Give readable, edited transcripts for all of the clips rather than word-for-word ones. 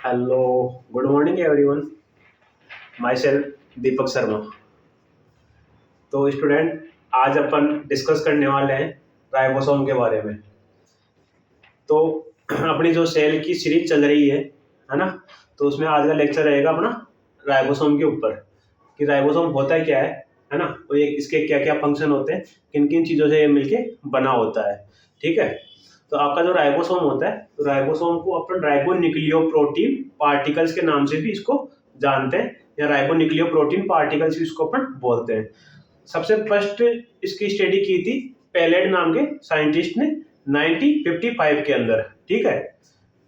Hello, good morning everyone. Myself Deepak Sharma. तो student, आज अपन discuss करने वाले हैं राइबोसोम के बारे में। तो अपनी जो सेल की सीरीज चल रही है ना। तो उसमें आज का लेक्चर रहेगा अपना राइबोसोम के ऊपर कि राइबोसोम होता है क्या है ना। तो ये इसके क्या क्या फंक्शन होते हैं, किन किन चीज़ों से ये मिलके बना होता है। ठीक है। तो आपका जो राइबोसोम होता है, तो राइबोसोम को अपन राइबो न्यूक्लियोप्रोटीन पार्टिकल्स के नाम से भी इसको जानते हैं, या राइबो न्यूक्लियोप्रोटीन पार्टिकल्स भी इसको अपन बोलते हैं। सबसे फर्स्ट इसकी स्टडी की थी पेलेड नाम के साइंटिस्ट ने 1955 के अंदर। ठीक है।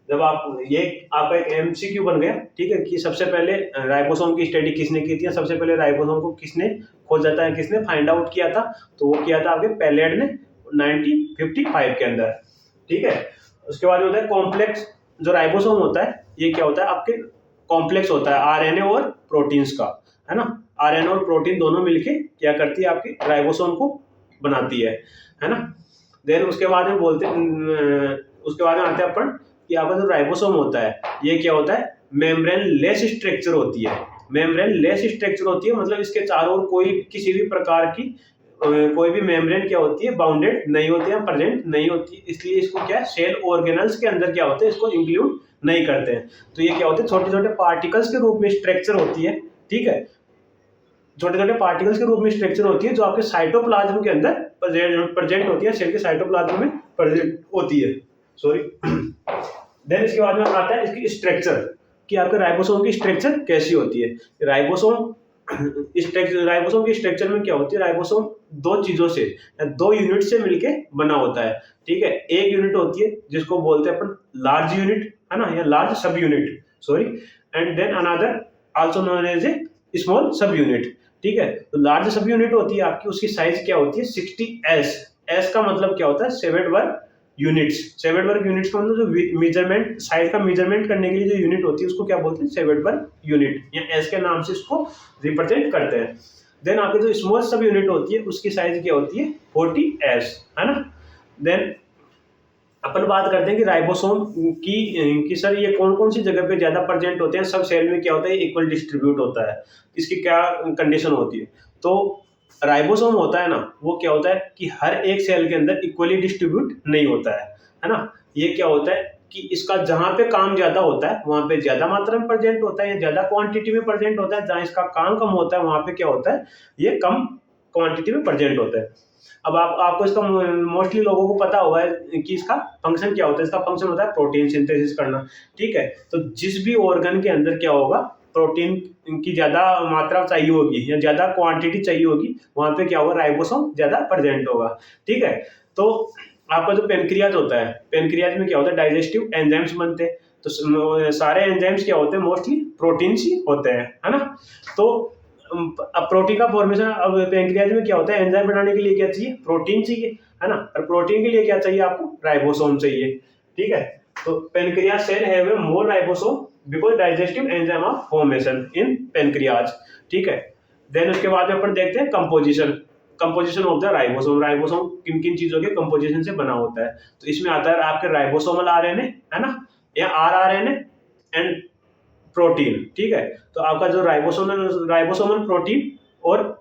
जब आप ये आपका एक एमसीक्यू बन गया, ठीक है, कि सबसे पहले राइबोसोम की स्टडी किसने की थी, सबसे पहले राइबोसोम को किसने खोजा था, किसने फाइंड आउट किया था। तो वो किया था आपके पेलेड ने 1955 के अंदर। ठीक है। उसके बाद होता है कॉम्प्लेक्स। जो राइबोसोम होता है ये क्या होता है, आपके कॉम्प्लेक्स होता है आरएनए और प्रोटीन्स का, है ना। आरएनए और प्रोटीन दोनों मिलके क्या करती है, आपके राइबोसोम को बनाती है ना। देन उसके बाद में बोलते उसके बाद में आते हैं अपन कि आपका जो राइबोसोम होता है ये क्या होता है, मेम्ब्रेन लेस स्ट्रक्चर होती है। मेम्ब्रेन लेस स्ट्रक्चर होती है मतलब इसके चारों ओर कोई किसी भी प्रकार की कोई भी मेम्ब्रेन क्या होती है, बाउंडेड नहीं होती है, प्रेजेंट नहीं होती, इसलिए इसको क्या सेल ऑर्गेनल्स के अंदर क्या होते हैं, इसको इंक्लूड नहीं करते हैं। तो ये क्या होते हैं, छोटे छोटे पार्टिकल्स के रूप में स्ट्रक्चर होती है। ठीक है। छोटे छोटे पार्टिकल्स के रूप में स्ट्रक्चर होती है जो आपके साइटोप्लाज्म के अंदर प्रेजेंट होती है, सेल के साइटोप्लाज्म में प्रेजेंट होती है। सॉरी। देन इसके बाद में आता है इसकी स्ट्रक्चर, कि आपके राइबोसोम की स्ट्रक्चर कैसी होती है। राइबोसोम राइबोसोम की स्ट्रक्चर में क्या होती है, राइबोसोम दो चीजों से या दो यूनिट से मिलके बना होता है। ठीक है। एक यूनिट होती है जिसको बोलते हैं अपन लार्ज यूनिट, है ना, या large sub unit, sorry. And then another also known as a small sub unit. ठीक है। तो लार्ज सब यूनिट होती है आपकी, उसकी साइज क्या होती है 60S। एस का मतलब क्या होता है, सेवेडवर्ग यूनिट्स। सेवेडवर्ग यूनिट्स का मतलब जो मेजरमेंट साइज का मेजरमेंट करने के लिए जो यूनिट होती है उसको क्या बोलते हैं, सेवेडवर्ग यूनिट, या एस के नाम से इसको रिप्रेजेंट करते हैं। देन आपकी जो स्मॉल सब यूनिट होती है उसकी साइज क्या होती है 40S, है ना। देन अपन बात करते हैं कि राइबोसोम की सर ये कौन कौन सी जगह पे ज्यादा प्रेजेंट होते हैं, सब सेल में क्या होता है, इक्वल डिस्ट्रीब्यूट होता है। इसकी क्या कंडीशन होती है। तो राइबोसोम होता है ना, वो क्या होता है कि हर एक सेल के अंदर इक्वली डिस्ट्रीब्यूट नहीं होता है ना। ये क्या होता है कि इसका जहां पे काम ज्यादा होता है वहां पे ज्यादा मात्रा में प्रेजेंट होता है, या ज्यादा क्वांटिटी में प्रेजेंट होता है। जहां इसका काम कम होता है वहां पे क्या होता है, ये कम क्वांटिटी में प्रेजेंट होता है। अब आपको इसका मोस्टली लोगों को पता होगा है कि इसका फंक्शन क्या होता है। इसका फंक्शन होता है प्रोटीन सिंथेसिस करना। ठीक है। तो जिस भी ऑर्गन के अंदर क्या होगा, प्रोटीन की ज्यादा मात्रा चाहिए होगी या ज्यादा क्वांटिटी चाहिए होगी, वहां पे क्या होगा, राइबोसोम ज्यादा प्रेजेंट होगा। ठीक है। तो आपका जो पेनक्रियाज होता है, पेनक्रियाज में क्या होता है, डाइजेस्टिव एंजाइम्स बनते हैं। तो सारे एंजाइम्स क्या होते हैं, मोस्टली प्रोटीन ही होते हैं, है ना। तो अब प्रोटीन का फॉर्मेशन, अब पेनक्रियाज में क्या होता है, एंजाइम बनाने के लिए क्या चाहिए, प्रोटीन चाहिए, है ना। और प्रोटीन के लिए क्या चाहिए आपको, राइबोसोम चाहिए। ठीक है। तो pancreas cell have a more ribosome because digestive enzyme of formation in pancreas. ठीक है। देन उसके बाद अपन देखते हैं composition. Composition of the ribosome. Ribosome किन किन चीजों के कंपोजिशन से बना होता है। तो इसमें आता है आपके राइबोसोमल आरएनए, है ना, या आरआरएनए एंड प्रोटीन। ठीक है। तो आपका जो राइबोसोमल प्रोटीन और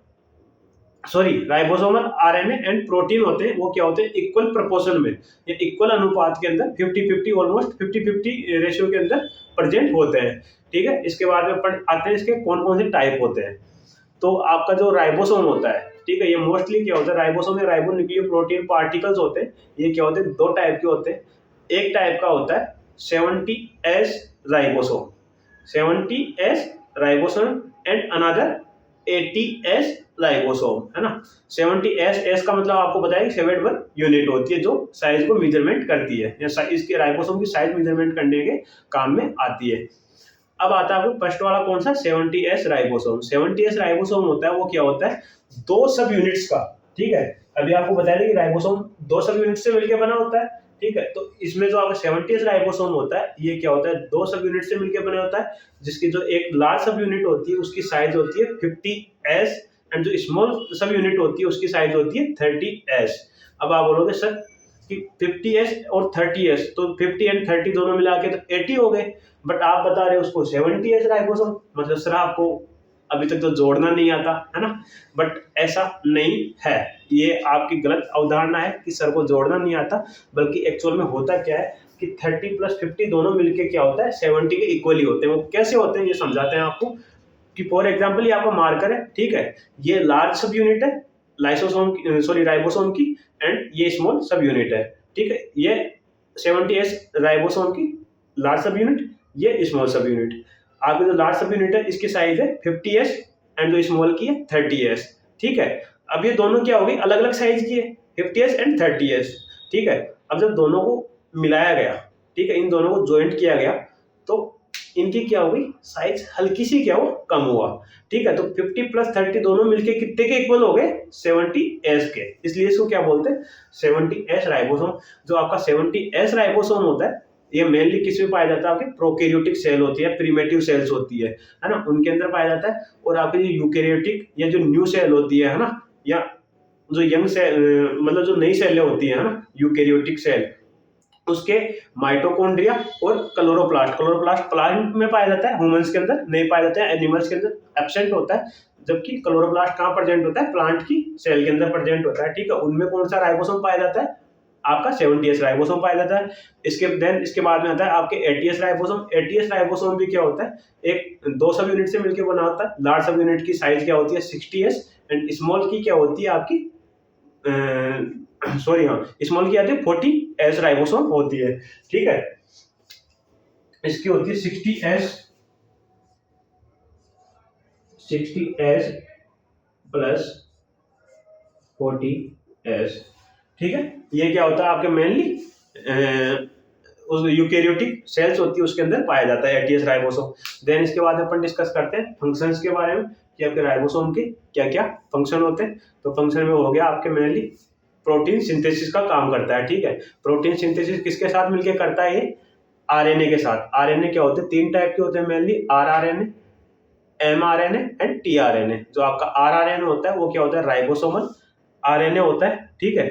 sorry ribosomal RNA and protein होते हैं, वो क्या होते हैं, इक्वल प्रोपोर्शन में या इक्वल अनुपात के अंदर 50-50 ऑलमोस्ट 50-50 रेशियो के अंदर प्रेजेंट होते हैं। ठीक है। इसके बाद में अपन आते हैं इसके कौन कौन से टाइप होते हैं। तो आपका जो राइबोसोम होता है, ठीक है, ये मोस्टली क्या होता है, राइबोसोम या राइबो न्यूक्लियोप्रोटीन पार्टिकल्स होते हैं। ये क्या होते हैं, दो टाइप के होते हैं। एक टाइप का होता है 70S ribosome, 70S ribosome and another 80S ribosome, है ना। 70S का मतलब आपको बताया कि सेवेडवर्ग यूनिट होती है जो साइज को मेजरमेंट करती है, या इसके राइबोसोम की साइज मेजरमेंट करने के काम में आती है। अब आता है फर्स्ट वाला कौन सा, 70S राइबोसोम। 70S राइबोसोम होता है, वो क्या होता है, दो सब यूनिट्स का। ठीक है। अभी आपको बताया था कि राइबोसोम दो सब यूनिट से मिलकर बना होता है। ठीक है। तो इसमें जो आपका 70S राइबोसोम होता है, ये क्या होता है, दो सब यूनिट से मिलकर बना होता है, जिसकी जो एक लार्ज सब यूनिट होती है उसकी साइज होती है 50S, एंड जो स्मॉल सब यूनिट होती है उसकी साइज होती है 30S। अब आप बोलोगे सर कि 50S और 30S, तो 50 एंड 30 दोनों मिला के तो 80 हो गए। बट आप बता रहे हो उसको 70S राइबोसोम, मतलब सर आपको अभी तक तो जोड़ना नहीं आता है ना, बट ऐसा नहीं है, ये आपकी गलत अवधारणा है कि सर को जोड़ना नहीं आता, बल्कि एक्चुअल में होता क्या है कि 30 + 50 दोनों मिलके क्या होता है 70 के इक्वली होते हैं। वो कैसे होते हैं ये समझाते हैं आपको, कि फॉर एग्जाम्पल ये आपका मार्कर है, ठीक है, ये लार्ज सब यूनिट है लाइसोसोम की, सॉरी राइबोसोम की, एंड ये स्मॉल सब यूनिट है, ठीक है, ये 70S राइबोसोम की लार्ज सब यूनिट, ये स्मॉल सब यूनिट। आपकी जो लार्ज सब यूनिट है इसकी साइज है 50S एंड जो स्मॉल की है 30S, ठीक है। अब ये दोनों क्या हो गई, अलग अलग साइज की है, 50S एंड 30S, ठीक है। अब जब दोनों को मिलाया गया, ठीक है, इन दोनों को ज्वाइंट किया गया, तो इनकी क्या हो गई, साइज हल्की सी क्या हो, कम हुआ, ठीक है। तो 50 + 30 दोनों मिलके कितने के इक्वल हो गए, 70S के, इसलिए इसको क्या बोलते हैं 70S राइबोसोम। जो आपका 70S राइबोसोम होता है ये मेनली किस में पाया जाता है, आपके प्रोकैरियोटिक सेल होती है, प्रिमिटिव सेल्स होती है ना, उनके अंदर पाया जाता है। और आपकी जो यूकैरियोटिक या जो न्यू सेल होती है ना, या जो यंग सेल, मतलब जो नई सेलें होती है ना, यूकैरियोटिक सेल, उसके माइटोकॉन्ड्रिया और क्लोरोप्लास्ट प्लांट में पाया जाता है, ह्यूमंस के अंदर नहीं पाया जाता है, एनिमल्स के अंदर एब्सेंट होता है, जबकि क्लोरोप्लास्ट कहाँ प्रेजेंट होता है, प्लांट की सेल के अंदर प्रेजेंट होता है, ठीक है। उनमें कौन सा राइबोसोम पाया जाता है, आपका 70S राइबोसोम पाया जाता है। इसके बाद में आता है आपके 80S राइबोसोम। 80S राइबोसोम भी क्या होता है, एक दो सब यूनिट से मिलकर बना होता है। लार्ज सब यूनिट की साइज क्या होती है 60S, एंड स्मॉल की क्या होती है आपकी, सॉरी हाँ, स्मॉल की आती है 40S राइबोसोम होती है, ठीक है। इसकी होती है 60S प्लस 40S, ठीक है। ये क्या होता है आपके मेनली उस यूकैरियोटिक सेल्स होती है उसके अंदर पाया जाता है 80S राइबोसोम। देन इसके बाद अपन डिस्कस करते हैं फंक्शंस के बारे में, कि आपके राइबोसोम के क्या क्या फंक्शन होते हैं। तो फंक्शन में हो गया आपके मेनली प्रोटीन सिंथेसिस का काम करता है, ठीक है। प्रोटीन सिंथेसिस किसके साथ मिलकर करता है, ये आरएनए के साथ। आरएनए क्या होते हैं, 3 टाइप के होते हैं mainly, rRNA, mRNA and tRNA. जो आपका आरआरएनए होता है वो क्या होता है, राइबोसोमल आरएनए होता है, ठीक है।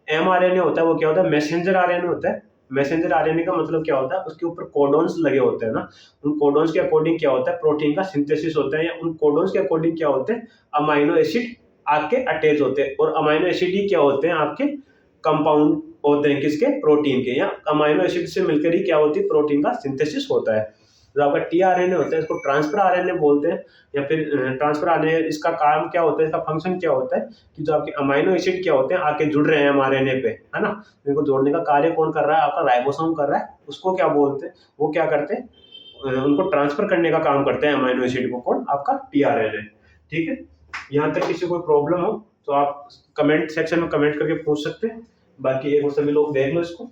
एमआरएनए होता है वो क्या होता है, मैसेंजर आरएनए होता है। मैसेंजर आरएनए का मतलब क्या होता है, उसके ऊपर कोडोन्स लगे होते हैं ना, उन कोडोन्स के अकॉर्डिंग क्या होता है, प्रोटीन का सिंथेसिस होता है, या उन कोडोन्स के अकॉर्डिंग क्या होते हैं, अमाइनो एसिड आपके अटैच होते हैं। और अमाइनो एसिड ही क्या होते हैं, आपके कंपाउंड होते हैं, किसके, प्रोटीन के, या अमाइनो एसिड से मिलकर ही क्या होती है, प्रोटीन का सिंथेसिस होता है। जो आपका टीआरएनए होता है इसको ट्रांसफर आरएनए बोलते हैं, या फिर ट्रांसफर आरएनए। इसका काम क्या होता है, इसका फंक्शन क्या होता है, कि जो आपके अमाइनो एसिड क्या होते हैं आके जुड़ रहे हैं एमआरएनए पे, है ना, इनको जोड़ने का कार्य कौन कर रहा है, आपका राइबोसोम कर रहा है। उसको क्या बोलते हैं, वो क्या करते हैं, उनको ट्रांसफर करने का काम करते हैं अमाइनो एसिड को, कौन, आपका टीआरएनए, ठीक है। यहाँ तक किसी को प्रॉब्लम हो तो आप कमेंट सेक्शन में कमेंट करके पूछ सकते हैं। बाकी एक बार सभी लोग देख लो इसको।